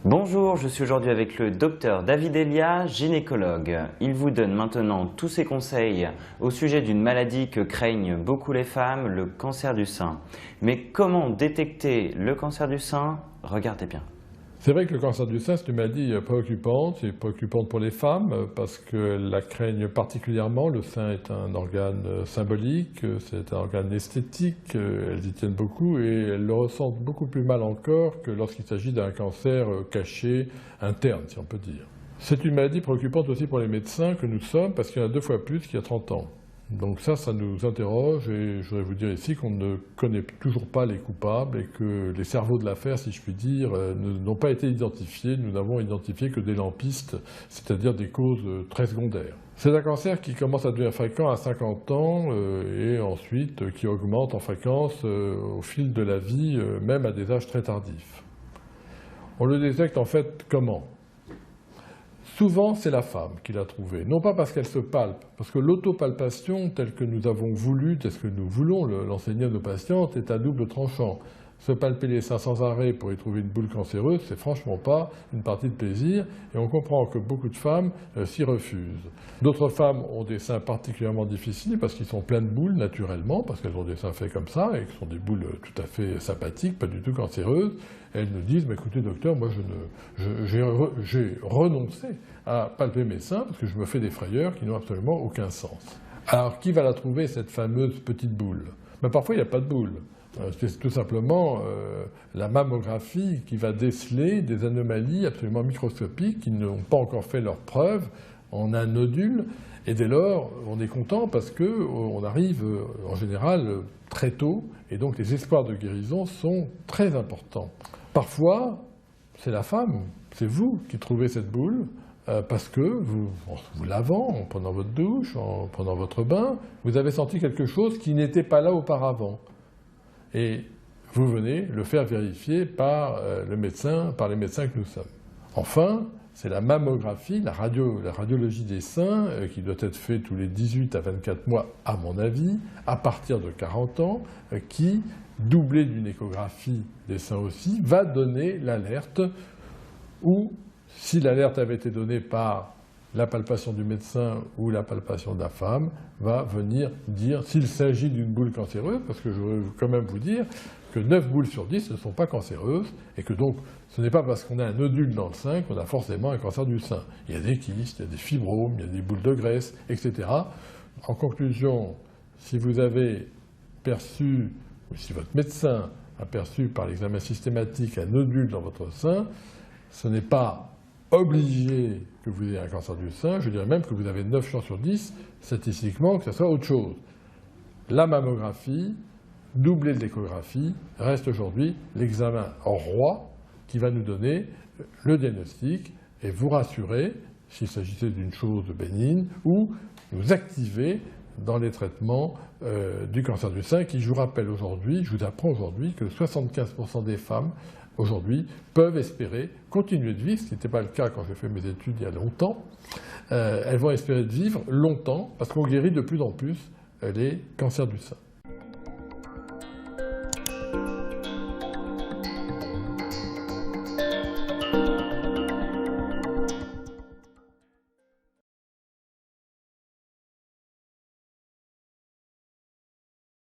Bonjour, je suis aujourd'hui avec le docteur David Elia, gynécologue. Il vous donne maintenant tous ses conseils au sujet d'une maladie que craignent beaucoup les femmes, le cancer du sein. Mais comment détecter le cancer du sein? Regardez bien. C'est vrai que le cancer du sein, c'est une maladie préoccupante. C'est préoccupante pour les femmes parce qu'elles la craignent particulièrement. Le sein est un organe symbolique, c'est un organe esthétique, elles y tiennent beaucoup et elles le ressentent beaucoup plus mal encore que lorsqu'il s'agit d'un cancer caché, interne, si on peut dire. C'est une maladie préoccupante aussi pour les médecins que nous sommes parce qu'il y en a 2 fois plus qu'il y a 30 ans. Donc ça nous interroge et je voudrais vous dire ici qu'on ne connaît toujours pas les coupables et que les cerveaux de l'affaire, si je puis dire, n'ont pas été identifiés. Nous n'avons identifié que des lampistes, c'est-à-dire des causes très secondaires. C'est un cancer qui commence à devenir fréquent à 50 ans et ensuite qui augmente en fréquence au fil de la vie, même à des âges très tardifs. On le détecte en fait comment ? Souvent, c'est la femme qui l'a trouvé, non pas parce qu'elle se palpe, parce que l'autopalpation, telle que nous avons voulu, telle que nous voulons l'enseigner à nos patientes, est à double tranchant. Se palper les seins sans arrêt pour y trouver une boule cancéreuse, c'est franchement pas une partie de plaisir, et on comprend que beaucoup de femmes s'y refusent. D'autres femmes ont des seins particulièrement difficiles parce qu'ils sont pleins de boules naturellement, parce qu'elles ont des seins faits comme ça, et que ce sont des boules tout à fait sympathiques, pas du tout cancéreuses. Elles nous disent, écoutez docteur, moi j'ai renoncé à palper mes seins parce que je me fais des frayeurs qui n'ont absolument aucun sens. Alors qui va la trouver cette fameuse petite boule? Parfois il n'y a pas de boule. C'est tout simplement la mammographie qui va déceler des anomalies absolument microscopiques qui n'ont pas encore fait leur preuve en un nodule. Et dès lors, on est content parce qu'on arrive en général très tôt et donc les espoirs de guérison sont très importants. Parfois, c'est la femme, c'est vous qui trouvez cette boule parce que vous lavant, en prenant votre douche, en prenant votre bain, vous avez senti quelque chose qui n'était pas là auparavant. Et vous venez le faire vérifier par les médecins que nous sommes. Enfin, c'est la mammographie, la radiologie des seins, qui doit être faite tous les 18 à 24 mois, à mon avis, à partir de 40 ans, qui, doublée d'une échographie des seins aussi, va donner l'alerte, ou si l'alerte avait été donnée par la palpation du médecin ou la palpation de la femme, va venir dire s'il s'agit d'une boule cancéreuse, parce que je veux quand même vous dire que 9 boules sur 10 ne sont pas cancéreuses, et que donc ce n'est pas parce qu'on a un nodule dans le sein qu'on a forcément un cancer du sein. Il y a des kystes, il y a des fibromes, il y a des boules de graisse, etc. En conclusion, si vous avez perçu, ou si votre médecin a perçu par l'examen systématique un nodule dans votre sein, ce n'est pas obligé que vous ayez un cancer du sein, je dirais même que vous avez 9 chances sur 10, statistiquement, que ce soit autre chose. La mammographie, doublée de l'échographie, reste aujourd'hui l'examen roi qui va nous donner le diagnostic et vous rassurer s'il s'agissait d'une chose bénigne ou nous activer dans les traitements du cancer du sein qui, je vous rappelle aujourd'hui, je vous apprends aujourd'hui que 75% des femmes aujourd'hui peuvent espérer continuer de vivre, ce qui n'était pas le cas quand j'ai fait mes études il y a longtemps. Elles vont espérer de vivre longtemps parce qu'on guérit de plus en plus les cancers du sein.